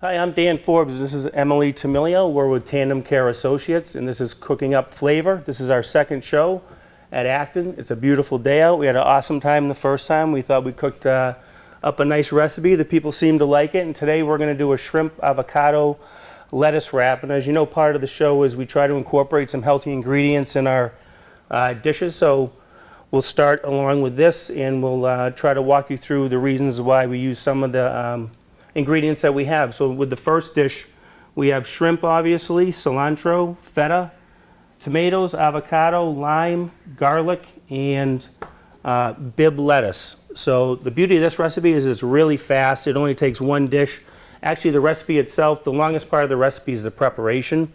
Hi, I'm Dan Forbes. This is Emily Tamilio. We're with TandemCare Associates, and this is Cooking Up Flavor. This is our second show at Acton. It's a beautiful day out. We had an awesome time the first time. We thought we cooked up a nice recipe. The people seemed to like it, and today we're going to do a shrimp avocado lettuce wrap. And as you know, part of the show is we try to incorporate some healthy ingredients in our dishes. So we'll start along with this, and we'll try to walk you through the reasons why we use some of the ingredients that we have. So with the first dish, we have shrimp, obviously, cilantro, feta, tomatoes, avocado, lime, garlic, and Bibb lettuce. So the beauty of this recipe is it's really fast. It only takes one dish. Actually, the recipe itself, the longest part of the recipe is the preparation.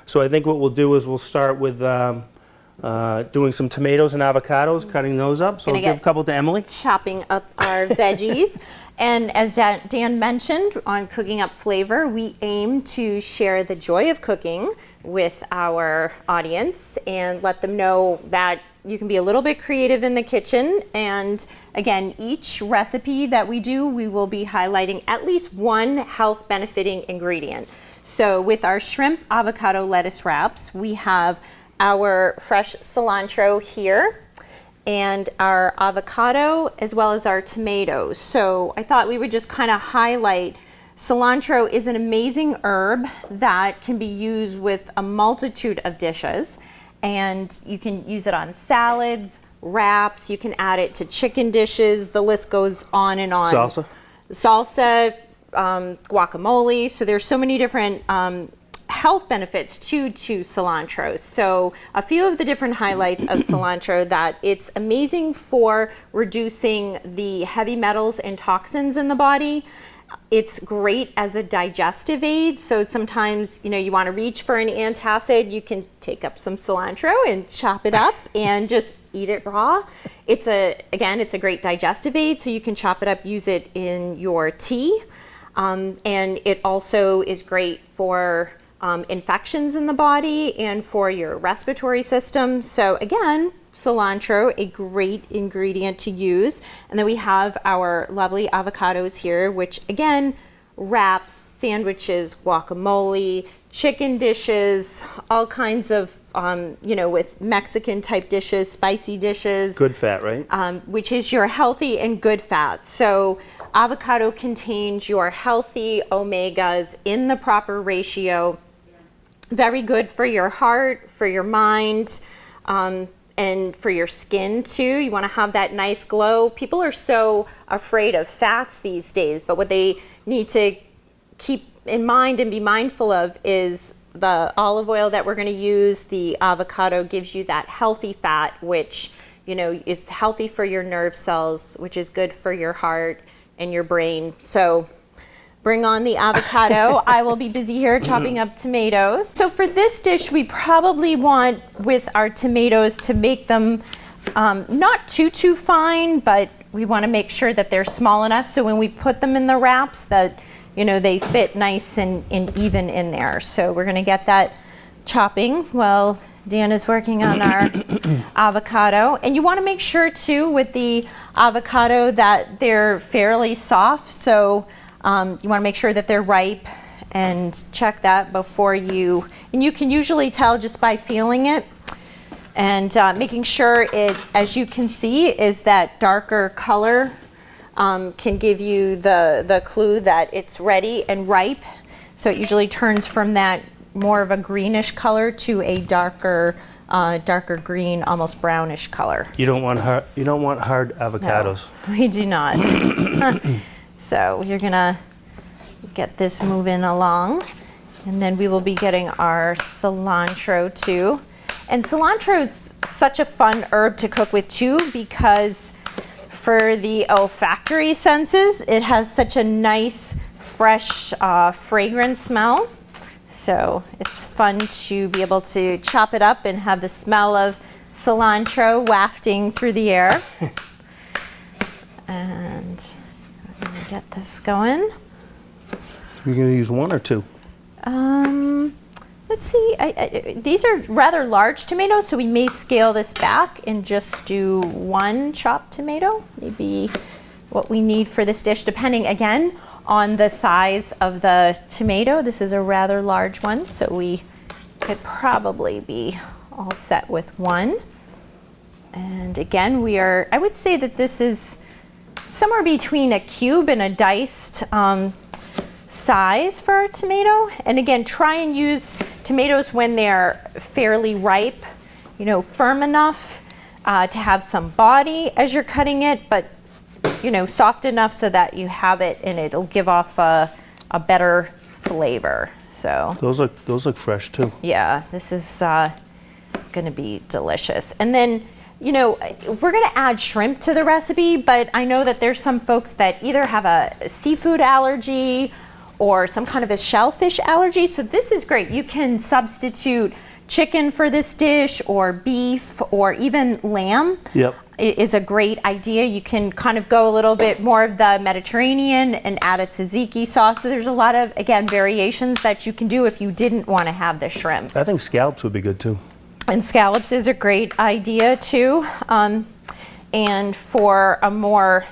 So I think what we'll do is we'll start with doing some tomatoes and avocados, cutting those up. So I'll give a couple to Emily. Chopping up our veggies. And as Dan mentioned, on Cooking Up Flavor, we aim to share the joy of cooking with our audience and let them know that you can be a little bit creative in the kitchen. And again, each recipe that we do, we will be highlighting at least one health benefiting ingredient. So with our shrimp avocado lettuce wraps, we have our fresh cilantro here, and our avocado, as well as our tomatoes. So I thought we would just kind of highlight cilantro is an amazing herb that can be used with a multitude of dishes. And you can use it on salads, wraps, you can add it to chicken dishes, the list goes on and on. Salsa? Salsa, guacamole, so there's so many different health benefits to cilantro. So a few of the different highlights of cilantro: that it's amazing for reducing the heavy metals and toxins in the body. It's great as a digestive aid. So sometimes, you know, you want to reach for an antacid, you can take up some cilantro and chop it up and just eat it raw. It's a great digestive aid, so you can chop it up, use it in your tea. And it also is great for infections in the body and for your respiratory system. So again, cilantro, a great ingredient to use. And then we have our lovely avocados here, which again, wraps, sandwiches, guacamole, chicken dishes, all kinds of, with Mexican type dishes, spicy dishes. Good fat, right? Which is your healthy and good fat. So avocado contains your healthy omegas in the proper ratio. Very good for your heart, for your mind, and for your skin too. You want to have that nice glow. People are so afraid of fats these days, but what they need to keep in mind and be mindful of is the olive oil that we're going to use. The avocado gives you that healthy fat, which, you know, is healthy for your nerve cells, which is good for your heart and your brain. So bring on the avocado. I will be busy here chopping up tomatoes. So for this dish, we probably want, with our tomatoes, to make them not too fine, but we want to make sure that they're small enough so when we put them in the wraps that, you know, they fit nice and even in there. So we're going to get that chopping while Dan is working on our avocado. And you want to make sure too with the avocado that they're fairly soft. So you want to make sure that they're ripe and check that before you, and you can usually tell just by feeling it and making sure it, as you can see, is that darker color can give you the clue that it's ready and ripe. So it usually turns from that more of a greenish color to a darker green, almost brownish color. You don't want hard avocados. No, we do not. So you're gonna get this moving along, and then we will be getting our cilantro too. And cilantro is such a fun herb to cook with too, because for the olfactory senses, it has such a nice, fresh, fragrant smell. So it's fun to be able to chop it up and have the smell of cilantro wafting through the air. And we're gonna get this going. You're gonna use one or two? Let's see, these are rather large tomatoes, so we may scale this back and just do one chopped tomato, maybe what we need for this dish, depending again on the size of the tomato. This is a rather large one, so we could probably be all set with one. And again, I would say that this is somewhere between a cube and a diced size for a tomato. And again, try and use tomatoes when they're fairly ripe, you know, firm enough to have some body as you're cutting it, but you know, soft enough so that you have it and it'll give off a better flavor. So those look fresh too. yeah, this is gonna be delicious. And then, you know, we're gonna add shrimp to the recipe, but I know that there's some folks that either have a seafood allergy or some kind of a shellfish allergy. So this is great. You can substitute chicken for this dish, or beef, or even lamb. Yep. Is a great idea. You can kind of go a little bit more of the Mediterranean and add a tzatziki sauce. So there's a lot of, again, variations that you can do if you didn't want to have the shrimp. I think scallops would be good too. And scallops is a great idea too. And for a more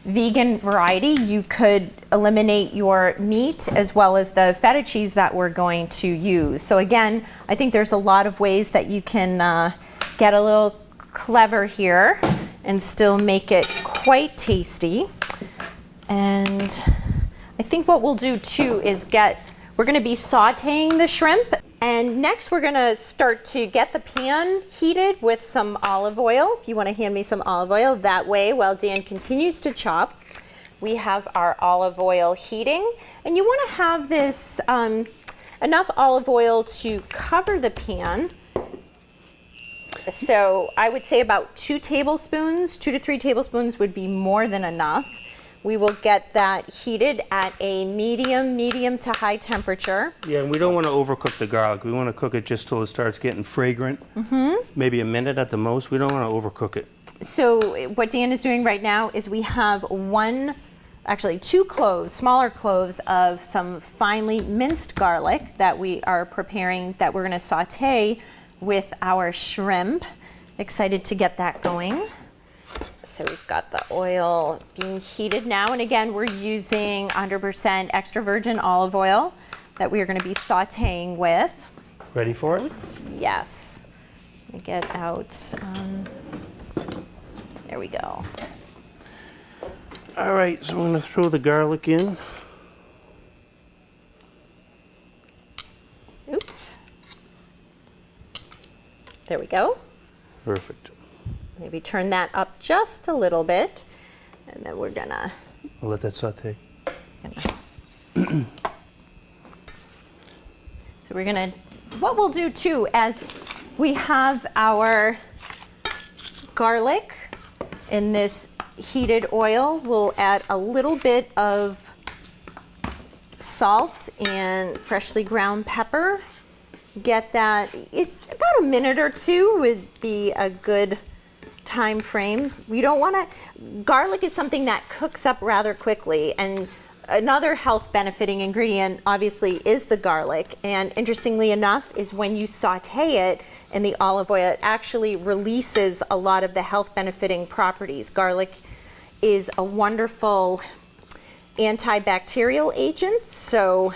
vegan variety, you could eliminate your meat as well as the feta cheese that we're going to use. So again, I think there's a lot of ways that you can get a little clever here and still make it quite tasty. And I think what we'll do too is we're gonna be sauteing the shrimp, and next we're gonna start to get the pan heated with some olive oil. If you wanna hand me some olive oil, that way while Dan continues to chop, we have our olive oil heating. And you wanna have this enough olive oil to cover the pan. So I would say about 2 tablespoons, 2 to 3 tablespoons would be more than enough. We will get that heated at a medium to high temperature. Yeah, and we don't want to overcook the garlic. We want to cook it just till it starts getting fragrant. Maybe a minute at the most. We don't want to overcook it. So what Dan is doing right now is we have 2 cloves, smaller cloves of some finely minced garlic that we are preparing, that we're going to saute with our shrimp. Excited to get that going. So we've got the oil being heated now, and again, we're using 100% extra virgin olive oil that we are going to be sauteing with. Ready for it? Yes. Let me get out. There we go. All right, so I'm going to throw the garlic in. Oops. There we go. Perfect. Maybe turn that up just a little bit, and then we're gonna I'll let that saute. So what we'll do too, as we have our garlic in this heated oil, we'll add a little bit of salt and freshly ground pepper. Get that, about a minute or 2 would be a good time frame. We don't want to, garlic is something that cooks up rather quickly, and another health benefiting ingredient obviously is the garlic, and interestingly enough is when you saute it in the olive oil, it actually releases a lot of the health benefiting properties. Garlic is a wonderful antibacterial agent, so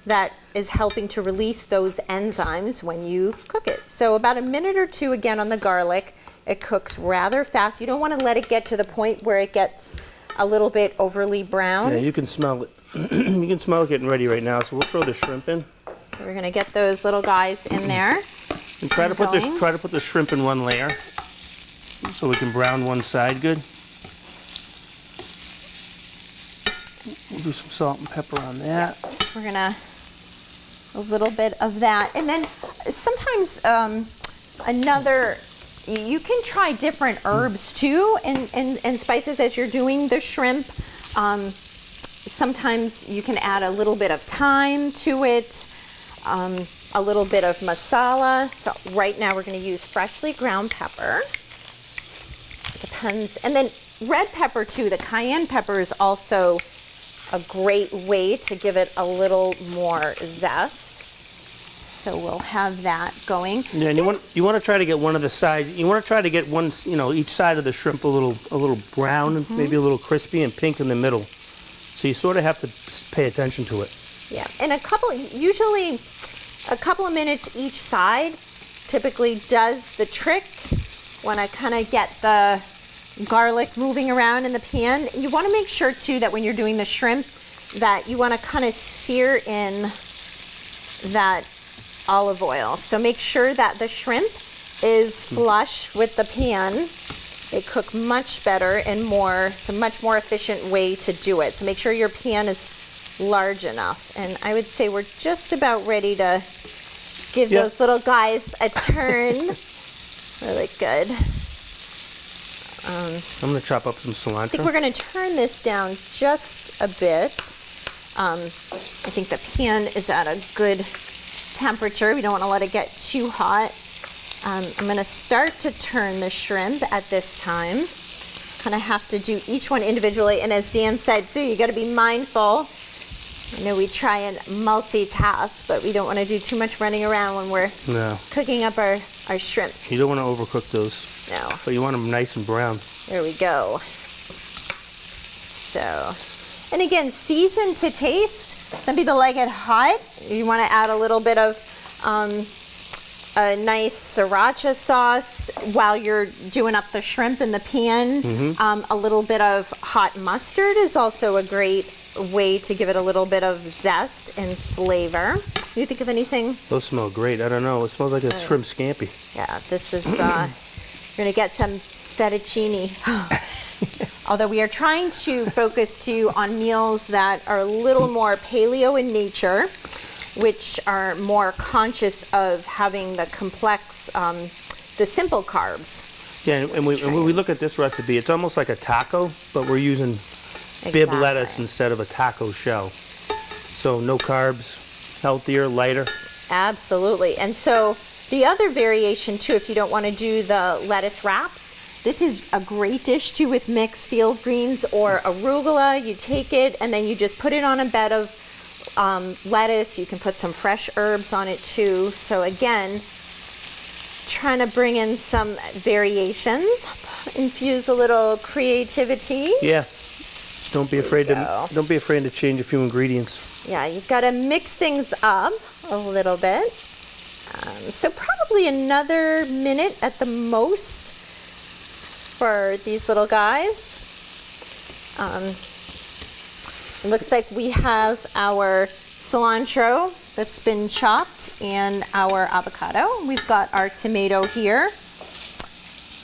that is helping to release those enzymes when you cook it. So about a minute or 2 again on the garlic. It cooks rather fast. You don't want to let it get to the point where it gets a little bit overly brown. Yeah, you can smell it. You can smell it getting ready right now, so we'll throw the shrimp in. So we're gonna get those little guys in there. And try to put the shrimp in one layer so we can brown one side good. We'll do some salt and pepper on that. So we're gonna, a little bit of that. And then sometimes you can try different herbs too and spices as you're doing the shrimp. Sometimes you can add a little bit of thyme to it, a little bit of masala. So right now we're going to use freshly ground pepper. It depends. And then red pepper too. The cayenne pepper is also a great way to give it a little more zest. So we'll have that going. Yeah, and you want to try to get one of the sides. You want to try to get one, each side of the shrimp a little brown, and maybe a little crispy, and pink in the middle. So you sort of have to pay attention to it. Yeah, and usually a couple of minutes each side typically does the trick when I kind of get the garlic moving around in the pan. You want to make sure too that when you're doing the shrimp that you want to kind of sear in that olive oil. So make sure that the shrimp is flush with the pan. They cook much better and more. It's a much more efficient way to do it. So make sure your pan is large enough. And I would say we're just about ready to give those little guys a turn. Really good. I'm going to chop up some cilantro. I think we're going to turn this down just a bit. I think the pan is at a good temperature. We don't want to let it get too hot. I'm going to start to turn the shrimp at this time. Kind of have to do each one individually. And as Dan said too, you got to be mindful. I know we try and multitask, but we don't want to do too much running around when we're cooking up our shrimp. You don't want to overcook those. No. But you want them nice and brown. There we go. So, and again, season to taste. Some people like it hot. You want to add a little bit of a nice sriracha sauce while you're doing up the shrimp in the pan. A little bit of hot mustard is also a great way to give it a little bit of zest and flavor. Do you think of anything? Those smell great. I don't know. It smells like a shrimp scampi. Yeah, this is, you're going to get some fettuccine. Although we are trying to focus too on meals that are a little more paleo in nature, which are more conscious of having the complex, the simple carbs. Yeah, and when we look at this recipe, it's almost like a taco, but we're using bib lettuce instead of a taco shell. So no carbs, healthier, lighter. Absolutely. And so the other variation too, if you don't want to do the lettuce wraps, this is a great dish too with mixed field greens or arugula. You take it and then you just put it on a bed of lettuce. You can put some fresh herbs on it too. So again, trying to bring in some variations, infuse a little creativity. Yeah. Don't be afraid to change a few ingredients. Yeah, you've got to mix things up a little bit. So probably another minute at the most for these little guys. It looks like we have our cilantro that's been chopped and our avocado. We've got our tomato here.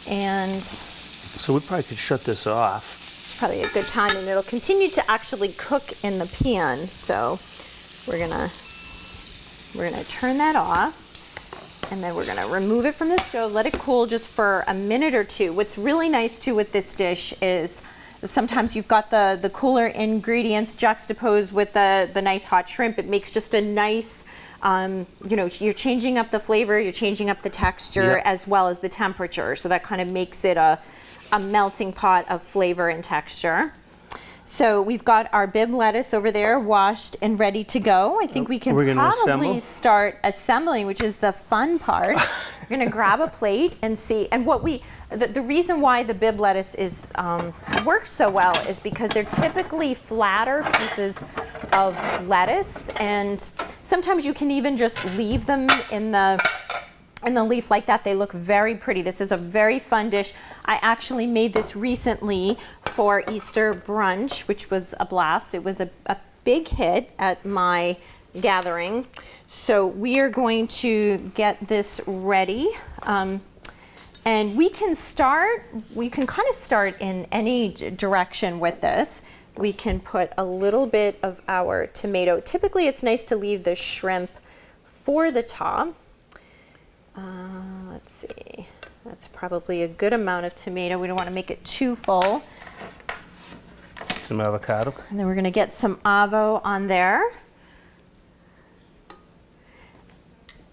And so we probably could shut this off. Probably a good time, and it'll continue to actually cook in the pan. So we're gonna turn that off, and then we're gonna remove it from the stove, let it cool just for a minute or two. What's really nice too with this dish is sometimes you've got the cooler ingredients juxtaposed with the nice hot shrimp. It makes just a nice, you're changing up the flavor, you're changing up the texture as well as the temperature. So that kind of makes it a melting pot of flavor and texture. So we've got our bib lettuce over there washed and ready to go. I think we can probably start assembling, which is the fun part. We're gonna grab a plate and see. And what the reason why the bib lettuce is works so well is because they're typically flatter pieces of lettuce, and sometimes you can even just leave them in the leaf like that. They look very pretty. This is a very fun dish. I actually made this recently for Easter brunch, which was a blast. It was a big hit at my gathering. So we are going to get this ready. And we can kind of start in any direction with this. We can put a little bit of our tomato. Typically it's nice to leave the shrimp for the top. Let's see, that's probably a good amount of tomato. We don't want to make it too full. Some avocado. And then we're going to get some avo on there.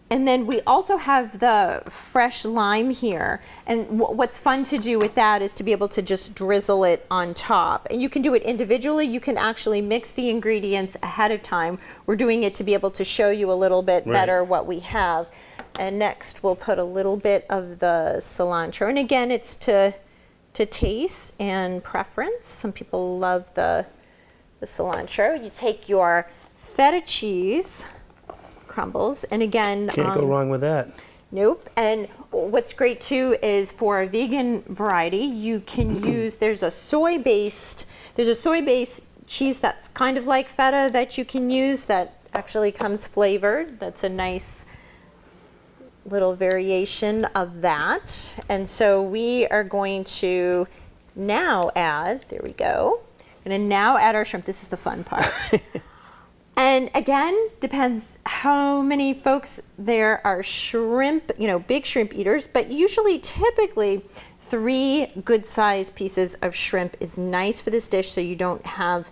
And then we also have the fresh lime here. And what's fun to do with that is to be able to just drizzle it on top. And you can do it individually. You can actually mix the ingredients ahead of time. We're doing it to be able to show you a little bit better what we have. And next we'll put a little bit of the cilantro. And again, it's to taste and preference. Some people love the the cilantro. You take your feta cheese crumbles, and again, Can't go wrong with that. nope. And what's great too is for a vegan variety, you can use, there's a soy-based cheese that's kind of like feta that you can use that actually comes flavored. That's a nice little variation of that. And so we are going to now add, there we go. We're gonna now add our shrimp. This is the fun part. And again, depends how many folks there are shrimp, big shrimp eaters, but usually typically 3 good sized pieces of shrimp is nice for this dish so you don't have,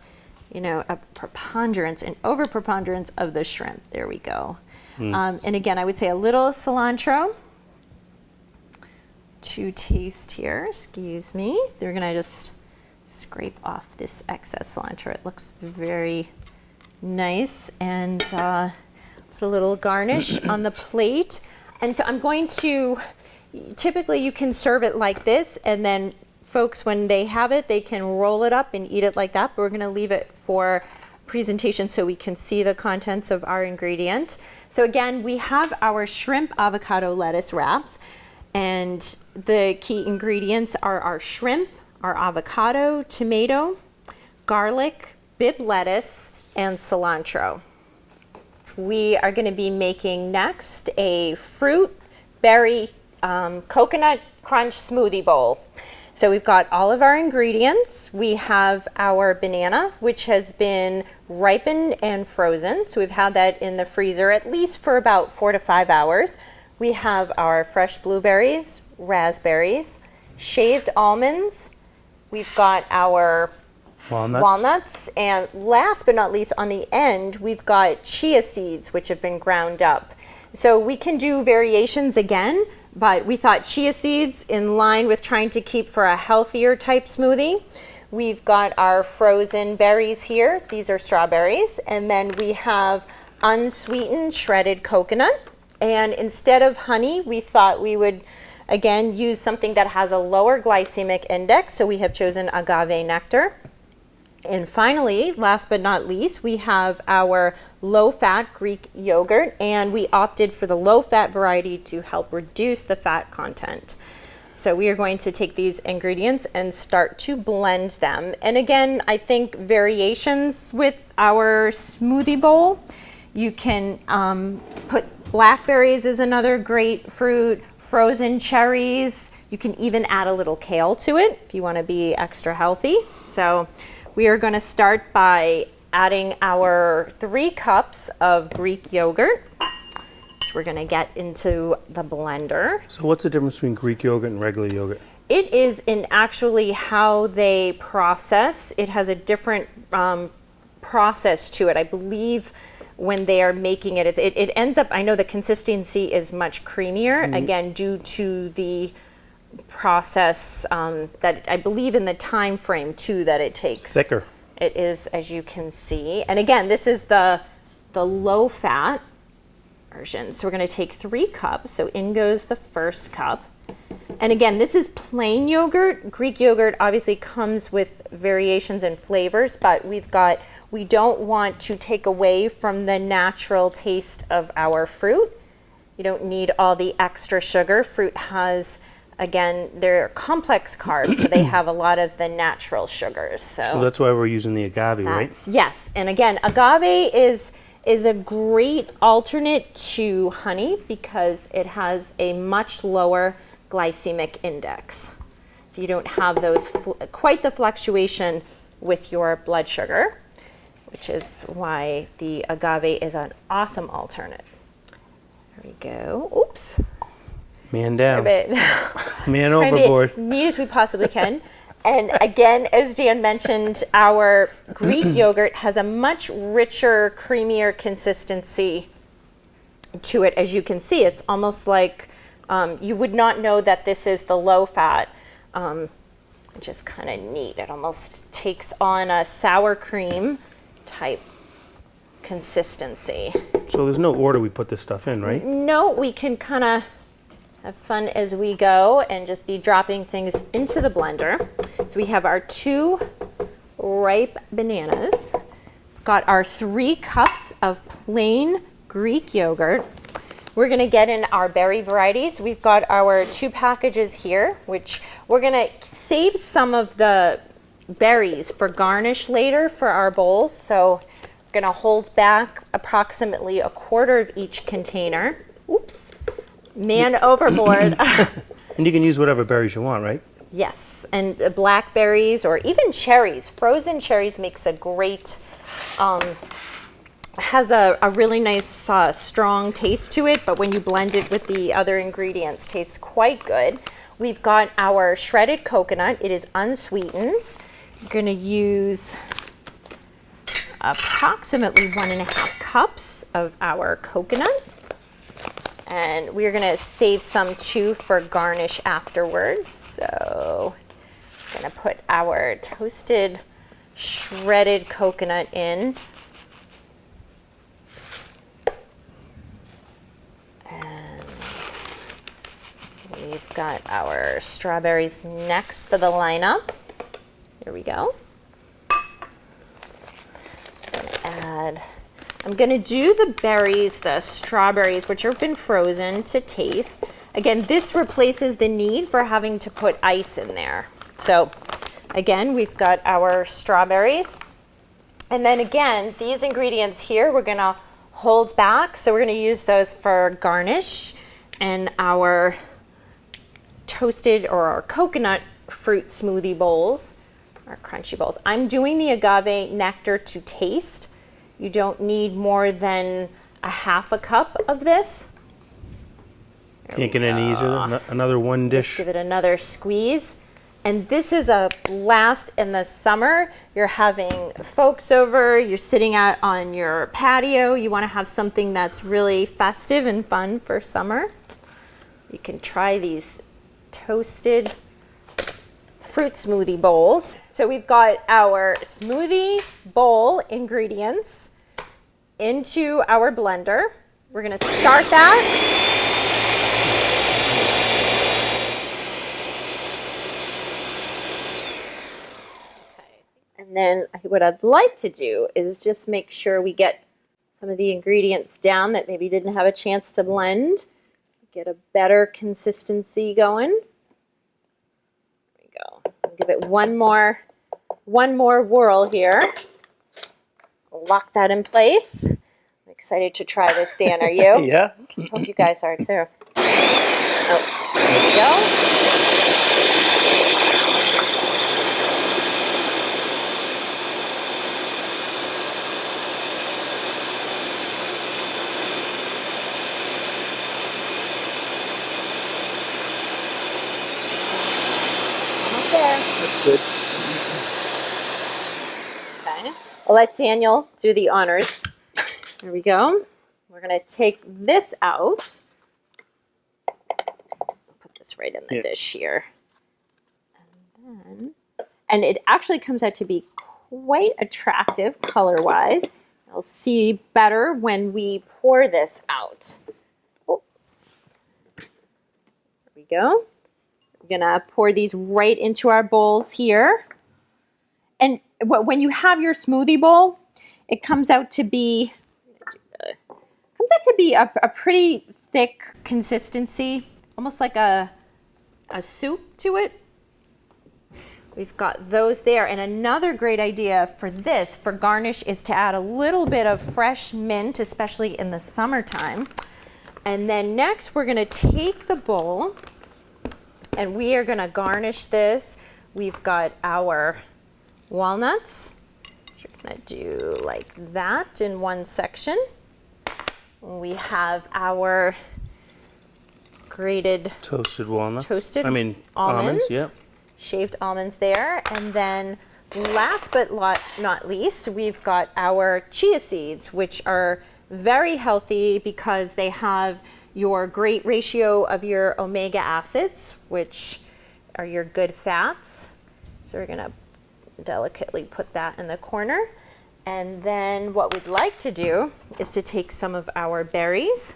a preponderance, an over preponderance of the shrimp. There we go. And again, I would say a little cilantro to taste here, excuse me. They're gonna just scrape off this excess cilantro. It looks very nice, and put a little garnish on the plate. And so I'm going to, typically you can serve it like this, and then folks, when they have it, they can roll it up and eat it like that, but we're gonna leave it for presentation so we can see the contents of our ingredient. So again, we have our shrimp avocado lettuce wraps, and the key ingredients are our shrimp, our avocado, tomato, garlic, Bibb lettuce, and cilantro. We are going to be making next a fruit berry coconut crunch smoothie bowl. So we've got all of our ingredients. We have our banana, which has been ripened and frozen. So we've had that in the freezer at least for about 4 to 5 hours. We have our fresh blueberries, raspberries, shaved almonds. We've got our walnuts, and last but not least, on the end, we've got chia seeds, which have been ground up. So we can do variations again, but we thought chia seeds in line with trying to keep for a healthier type smoothie. We've got our frozen berries here. These are strawberries. And then we have unsweetened shredded coconut. And instead of honey, we thought we would, again, use something that has a lower glycemic index. So we have chosen agave nectar. And finally, last but not least, we have our low-fat Greek yogurt, and we opted for the low-fat variety to help reduce the fat content. So we are going to take these ingredients and start to blend them. And again, I think variations with our smoothie bowl, you can put blackberries is another great fruit, frozen cherries. You can even add a little kale to it if you want to be extra healthy. So we are going to start by adding our 3 cups of Greek yogurt, which we're going to get into the blender. So what's the difference between Greek yogurt and regular yogurt? It is in actually how they process. It has a different process to it. I believe when they are making it, it ends up, I know the consistency is much creamier, again, due to the process that I believe in the time frame too that it takes. Thicker. It is, as you can see. And again, this is the low fat version. So we're going to take 3 cups. So in goes the first cup. And again, this is plain yogurt. Greek yogurt obviously comes with variations and flavors, but we don't want to take away from the natural taste of our fruit. You don't need all the extra sugar. Fruit has, again, they're complex carbs, so they have a lot of the natural sugars. So Well, that's why we're using the agave, right? Yes, and again, agave is a great alternate to honey because it has a much lower glycemic index. So you don't have those quite the fluctuation with your blood sugar, which is why the agave is an awesome alternate. There we go. Oops. Man down. Man overboard. As neat as we possibly can. And again, as Dan mentioned, our Greek yogurt has a much richer, creamier consistency to it. As you can see, it's almost like you would not know that this is the low fat, which is kind of neat. It almost takes on a sour cream type consistency. So there's no order we put this stuff in, right? No, we can kind of have fun as we go and just be dropping things into the blender. So we have our 2 ripe bananas. got our 3 cups of plain Greek yogurt. We're gonna get in our berry varieties. We've got our 2 packages here, which we're gonna save some of the berries for garnish later for our bowls. So we're gonna hold back approximately 1/4 of each container. Oops, man overboard. And you can use whatever berries you want, right? Yes, and blackberries or even cherries. Frozen cherries makes a great, has a really nice strong taste to it, but when you blend it with the other ingredients, tastes quite good. We've got our shredded coconut. It is unsweetened. We're gonna use approximately 1.5 cups of our coconut. And we're gonna save some too for garnish afterwards. So I'm gonna put our toasted shredded coconut in. And we've got our strawberries next for the lineup. Here we go. I'm gonna do the berries, the strawberries, which have been frozen to taste. Again, this replaces the need for having to put ice in there. So again, we've got our strawberries. And then again, these ingredients here, we're gonna hold back. So we're gonna use those for garnish and our toasted or our coconut fruit smoothie bowls, our crunchy bowls. I'm doing the agave nectar to taste. You don't need more than 1/2 cup of this. Can't get any easier than another 1 dish. Just give it another squeeze. And this is a blast in the summer. You're having folks over, you're sitting out on your patio. You want to have something that's really festive and fun for summer. You can try these toasted fruit smoothie bowls. So we've got our smoothie bowl ingredients into our blender. We're gonna start that. Okay. And then what I'd like to do is just make sure we get some of the ingredients down that maybe didn't have a chance to blend. Get a better consistency going. There we go. I'll give it one more whirl here. Lock that in place. I'm excited to try this, Dan. Are you? Yeah. Hope you guys are too. Oh, there we go. Almost there. That's good. Okay. I'll let Daniel do the honors. There we go. We're going to take this out. Put this right in the dish here. And it actually comes out to be quite attractive color-wise. You'll see better when we pour this out. Oh. There we go. We're going to pour these right into our bowls here. And when you have your smoothie bowl, it comes out to be a pretty thick consistency, almost like a soup to it. We've got those there. And another great idea for this, for garnish, is to add a little bit of fresh mint, especially in the summertime. And then next, we're going to take the bowl and we are going to garnish this. We've got our walnuts. We're going to do like that in one section. We have our grated Toasted walnuts. Almonds. Yeah. Shaved almonds there. And then last but not least, we've got our chia seeds, which are very healthy because they have your great ratio of your omega acids, which are your good fats. So we're going to delicately put that in the corner. And then what we'd like to do is to take some of our berries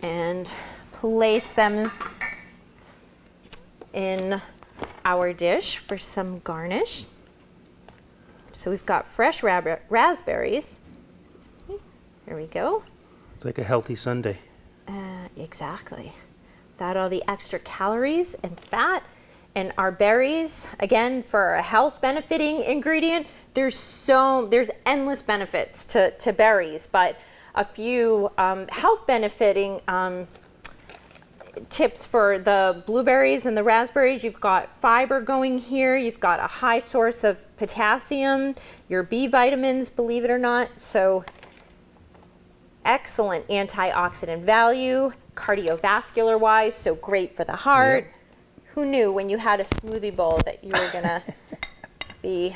and place them in our dish for some garnish. So we've got fresh raspberries. There we go. It's like a healthy sundae. Exactly. Without all the extra calories and fat. And our berries, again, for a health benefiting ingredient, there's endless benefits to berries, but a few health benefiting tips for the blueberries and the raspberries. You've got fiber going here. You've got a high source of potassium, your B vitamins, believe it or not. So excellent antioxidant value, cardiovascular wise, so great for the heart. Yep. Who knew when you had a smoothie bowl that you were gonna be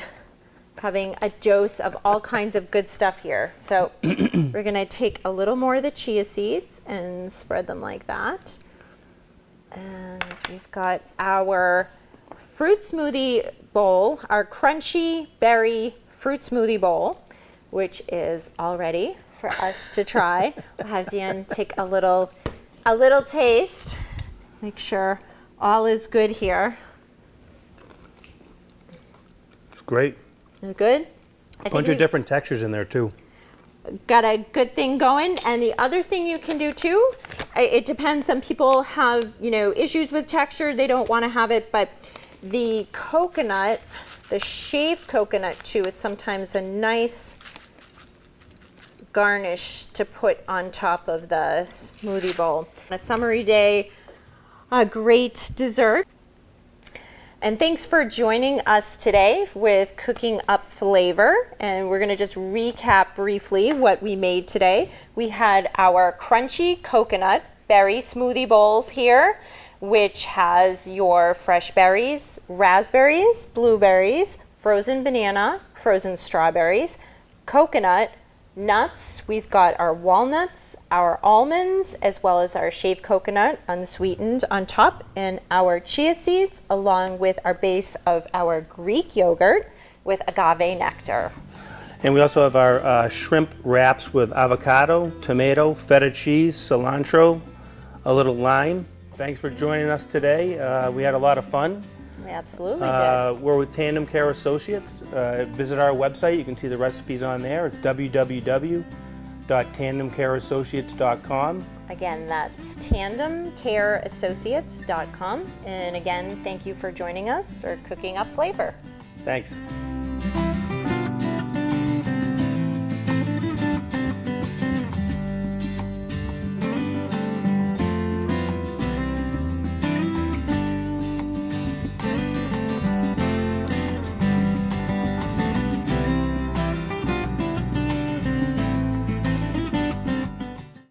having a dose of all kinds of good stuff here. So we're gonna take a little more of the chia seeds and spread them like that. And we've got our fruit smoothie bowl, our crunchy berry fruit smoothie bowl, which is all ready for us to try. We'll have Dan take a little taste, make sure all is good here. It's great. Is it good? A bunch of different textures in there too. Got a good thing going. And the other thing you can do too, it depends. Some people have, issues with texture. They don't want to have it, but the coconut, the shaved coconut too, is sometimes a nice garnish to put on top of the smoothie bowl. On a summery day, a great dessert. And thanks for joining us today with Cooking Up Flavor. And we're gonna just recap briefly what we made today. We had our crunchy coconut berry smoothie bowls here, which has your fresh berries, raspberries, blueberries, frozen banana, frozen strawberries, coconut, nuts. We've got our walnuts, our almonds, as well as our shaved coconut unsweetened on top, and our chia seeds, along with our base of our Greek yogurt with agave nectar. And we also have our shrimp wraps with avocado, tomato, feta cheese, cilantro, a little lime. Thanks for joining us today. We had a lot of fun. We absolutely did. We're with TandemCare Associates. Visit our website. You can see the recipes on there. It's www.tandemcareassociates.com. Again, that's TandemCareAssociates.com. And again, thank you for joining us for Cooking Up Flavor. Thanks.